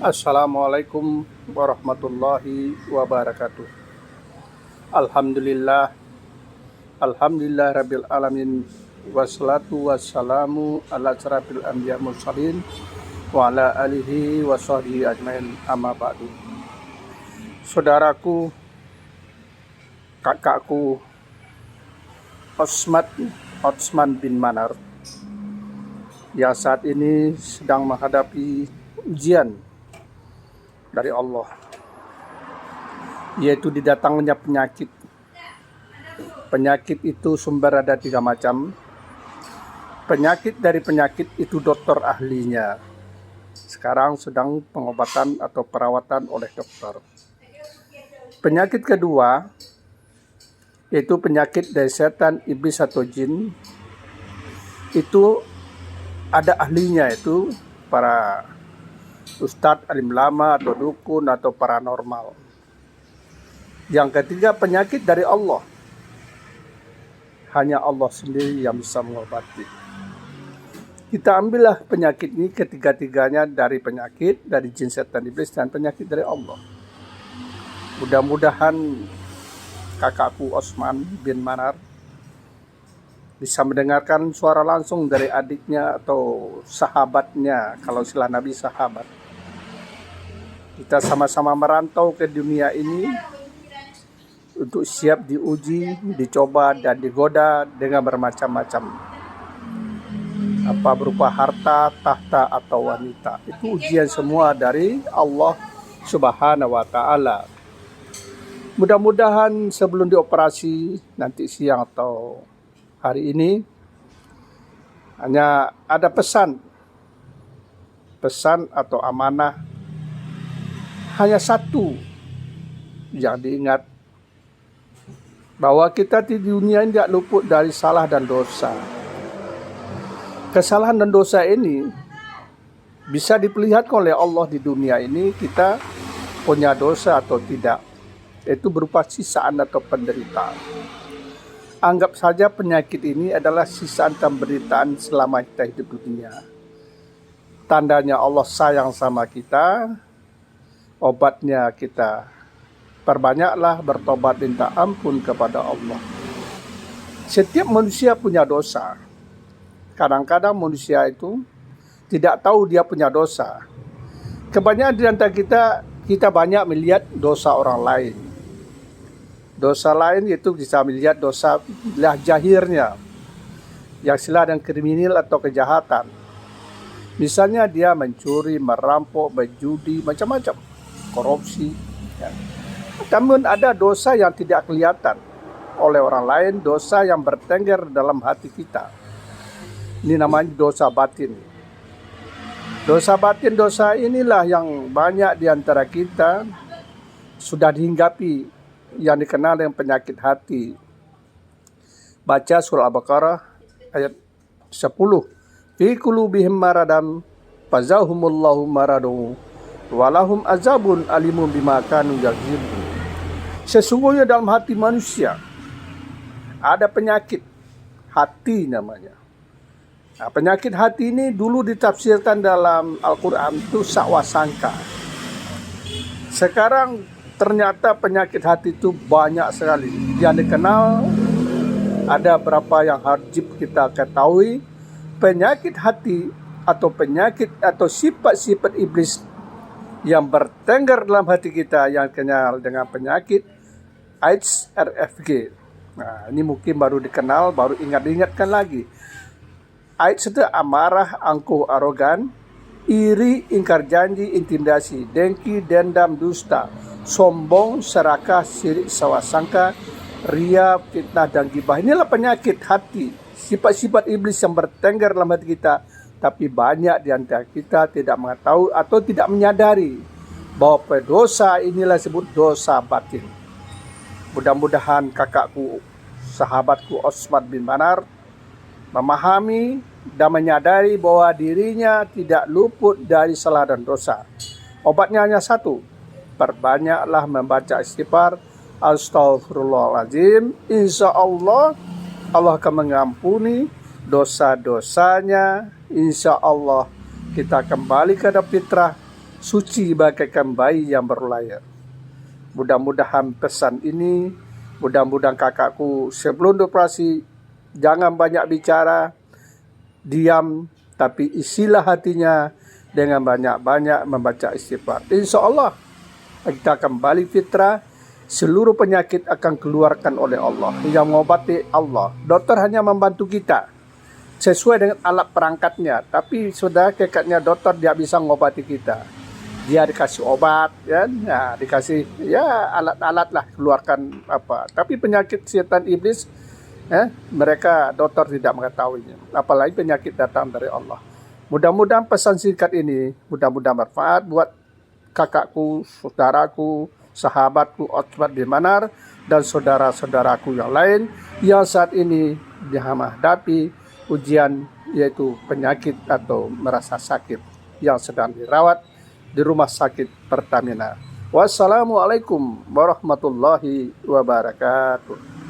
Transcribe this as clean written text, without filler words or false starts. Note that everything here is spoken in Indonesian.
Assalamualaikum warahmatullahi wabarakatuh. Alhamdulillah, Alhamdulillah Rabbil Alamin. Wassalatu wassalamu ala asrafil anbiya mursalin wa ala alihi wa sahbihi ajmain, amma ba'du. Saudaraku, kakakku Osman bin Manar yang saat ini sedang menghadapi ujian dari Allah, yaitu didatangnya penyakit. Penyakit itu sumber ada 3 macam. Penyakit dari penyakit itu dokter ahlinya. Sekarang sedang pengobatan atau perawatan oleh dokter. Penyakit kedua yaitu penyakit dari setan, iblis atau jin. Itu ada ahlinya, itu para ustadz, alim lama atau dukun atau paranormal. Yang ketiga penyakit dari Allah. Hanya Allah sendiri yang bisa mengobati. Kita ambillah penyakit ini, ketiga-tiganya dari penyakit, dari jin, setan, iblis, dan penyakit dari Allah. Mudah-mudahan kakakku Osman bin Manar bisa mendengarkan suara langsung dari adiknya atau sahabatnya, kalau istilah Nabi sahabat. Kita sama-sama merantau ke dunia ini untuk siap diuji, dicoba, dan digoda dengan bermacam-macam. Apa berupa harta, tahta, atau wanita. Itu ujian semua dari Allah Subhanahu wa Ta'ala. Mudah-mudahan sebelum dioperasi nanti siang atau hari ini, hanya ada pesan atau amanah hanya satu yang diingat, bahwa kita di dunia ini tidak luput dari salah dan dosa. Kesalahan dan dosa ini bisa diperlihatkan oleh Allah di dunia ini, kita punya dosa atau tidak. Itu berupa sisaan atau penderitaan. Anggap saja penyakit ini adalah sisaan penderitaan selama kita hidup di dunia. Tandanya Allah sayang sama kita, obatnya kita perbanyaklah bertobat minta ampun kepada Allah. Setiap manusia punya dosa. Kadang-kadang manusia itu tidak tahu dia punya dosa. Kebanyakan di antara kita banyak melihat dosa orang lain. Dosa lain itu bisa melihat dosa jahirnya, yang sila dan kriminal atau kejahatan. Misalnya dia mencuri, merampok, berjudi, macam-macam, korupsi. Ya. Namun ada dosa yang tidak kelihatan oleh orang lain, dosa yang bertengger dalam hati kita. Ini namanya dosa batin. Dosa batin, dosa inilah yang banyak di antara kita sudah dihinggapi, yang dikenal dengan penyakit hati. Baca surah Al-Baqarah ayat 10. Fi qulubihim maradam fazahumullahu maradu walahum azabun alimun bima kanu yaghzibun. Sesungguhnya dalam hati manusia ada penyakit hati namanya. Nah, penyakit hati ini dulu ditafsirkan dalam Al-Quran itu sakwasangka. Sekarang ternyata penyakit hati itu banyak sekali. Yang dikenal ada berapa yang wajib kita ketahui. Penyakit hati atau penyakit atau sifat-sifat iblis yang bertengger dalam hati kita, yang kenal dengan penyakit AIDS, RFG. Nah, ini mungkin baru dikenal, baru ingatkan lagi. AIDS itu amarah, angkuh, arogan, iri, ingkar janji, intimidasi, dengki, dendam, dusta, sombong, serakah, syirik, sawasangka, ria, fitnah, dan gibah. Inilah penyakit hati, sifat-sifat iblis yang bertengger dalam hati kita. Tapi banyak di antara kita tidak mengetahui atau tidak menyadari bahwa dosa inilah disebut dosa batin. Mudah-mudahan kakakku, sahabatku Osman bin Manar memahami dan menyadari bahwa dirinya tidak luput dari salah dan dosa. Obatnya hanya satu, perbanyaklah membaca istighfar, Astaghfirullahaladzim. Insya Allah akan mengampuni dosa-dosanya. Insya Allah kita kembali ke fitrah suci bagaikan bayi yang baru lahir. Mudah-mudahan pesan ini, mudah-mudahan kakakku sebelum operasi jangan banyak bicara, diam, tapi isilah hatinya dengan banyak-banyak membaca istighfar. Insya Allah kita kembali fitrah, seluruh penyakit akan keluarkan oleh Allah. Yang mengobati Allah. Dokter hanya membantu kita sesuai dengan alat perangkatnya, tapi sudah kekatnya dokter dia bisa mengobati kita. Dia dikasih obat, ya, nah, dikasih ya alat-alat lah keluarkan apa. Tapi penyakit setan iblis, mereka dokter tidak mengetahuinya. Apalagi penyakit datang dari Allah. Mudah-mudahan pesan singkat ini mudah-mudahan bermanfaat buat kakakku, saudaraku, sahabatku Otman bin Manar dan saudara-saudaraku yang lain yang saat ini menghadapi ujian yaitu penyakit atau merasa sakit yang sedang dirawat di rumah sakit Pertamina. Wassalamualaikum warahmatullahi wabarakatuh.